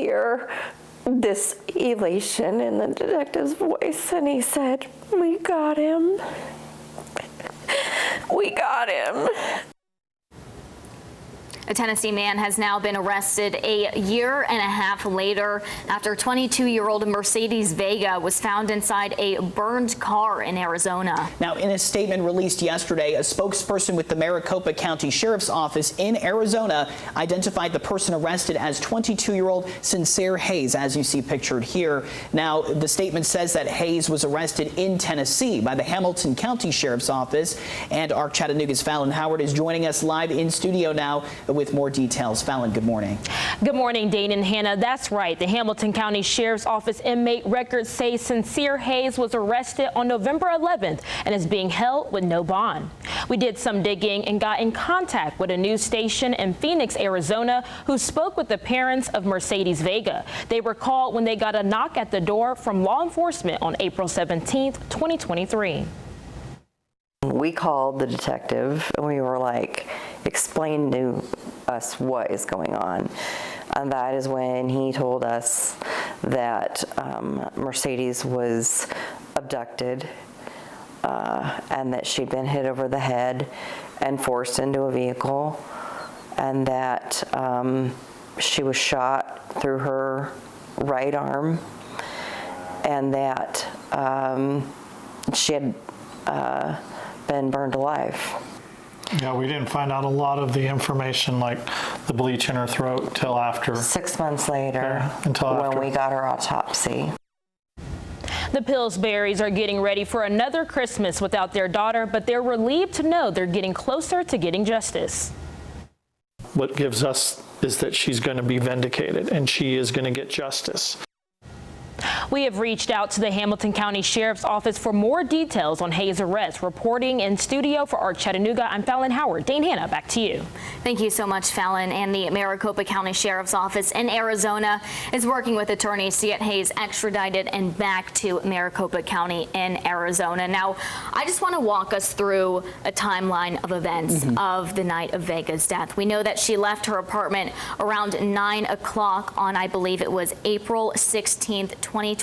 hear this elation in the detective's voice, and he said, "We got him. We got him." A Tennessee man has now been arrested a year and a half later after 22-year-old Mercedes Vega was found inside a burned car in Arizona. Now, in a statement released yesterday, a spokesperson with the Maricopa County Sheriff's Office in Arizona identified the person arrested as 22-year-old Sincere Hayes, as you see pictured here. Now, the statement says that Hayes was arrested in Tennessee by the Hamilton County Sheriff's Office, and our Chattanooga's Fallon Howard is joining us live in studio now with more details. Fallon, good morning. Good morning, Dane and Hannah. That's right. The Hamilton County Sheriff's Office inmate records say Sincere Hayes was arrested on November 11th and is being held with no bond. We did some digging and got in contact with a news station in Phoenix, Arizona, who spoke with the parents of Mercedes Vega. They were called when they got a knock at the door from law enforcement on April 17th, 2023. We called the detective and we were like, explain to us what is going on. And that is when he told us that Mercedes was abducted and that she'd been hit over the head and forced into a vehicle, and that she was shot through her right arm, and that she had been burned alive. Yeah, we didn't find out a lot of the information, like the bleach in her throat, till after. 6 months later, until when after we got her autopsy. The Pillsburys are getting ready for another Christmas without their daughter, but they're relieved to know they're getting closer to getting justice. What gives us is that she's going to be vindicated and she is going to get justice. We have reached out to the Hamilton County Sheriff's Office for more details on Hayes' arrest. Reporting in studio for our Chattanooga, I'm Fallon Howard. Dane, Hannah, back to you. Thank you so much, Fallon. And the Maricopa County Sheriff's Office in Arizona is working with attorneys to get Hayes extradited and back to Maricopa County in Arizona. Now, I just want to walk us through a timeline of events of the night of Vega's death. We know that she left her apartment around 9 o'clock on, I believe it was April 16th, 2023.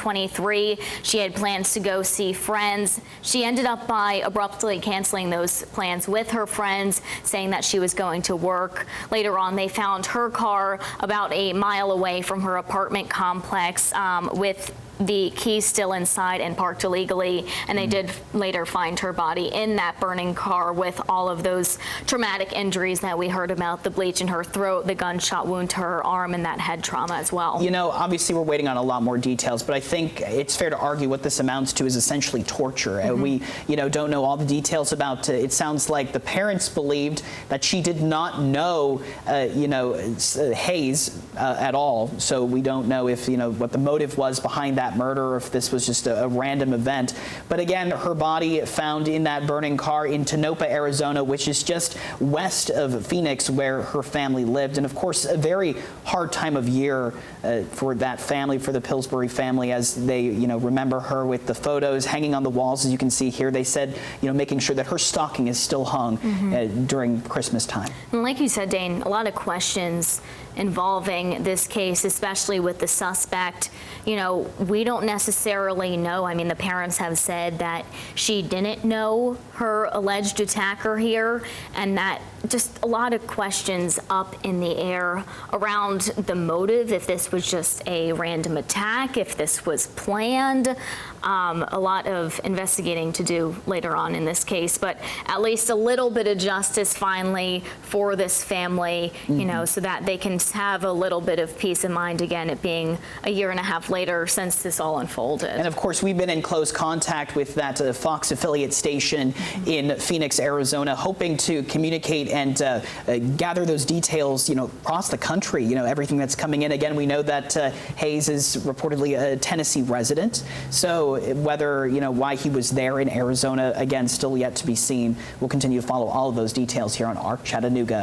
She had plans to go see friends. She ended up by abruptly canceling those plans with her friends, saying that she was going to work. Later on, they found her car about a mile away from her apartment complex with the keys still inside and parked illegally, and they did later find her body in that burning car with all of those traumatic injuries that we heard about, the bleach in her throat, the gunshot wound to her arm, and that head trauma as well. You know, obviously we're waiting on a lot more details, but I think it's fair to argue what this amounts to is essentially torture. We, don't know all the details about it. Sounds like the parents believed that she did not know, Hayes at all, so we don't know if, what the motive was behind that murder, or if this was just a random event. But again, her body found in that burning car in Tonopah, Arizona, which is just west of Phoenix, where her family lived. And of course, a very hard time of year for that family, for the Pillsbury family, as they, remember her with the photos hanging on the walls, as you can see here. They said, making sure that her stocking is still hung during Christmas time. And like you said, Dane, a lot of questions involving this case, especially with the suspect. We don't necessarily know. I mean, the parents have said that she didn't know her alleged attacker here, and that just a lot of questions up in the air around the motive, if this was just a random attack, if this was planned. A lot of investigating to do later on in this case, but at least a little bit of justice finally for this family, so that they can have a little bit of peace of mind again, it being a year and a half later since this all unfolded. And of course, we've been in close contact with that Fox affiliate station in Phoenix, Arizona, hoping to communicate and gather those details, across the country, everything that's coming in. Again, we know that Hayes is reportedly a Tennessee resident, so whether, why he was there in Arizona, again, still yet to be seen. We'll continue to follow all of those details here on our Chattanooga.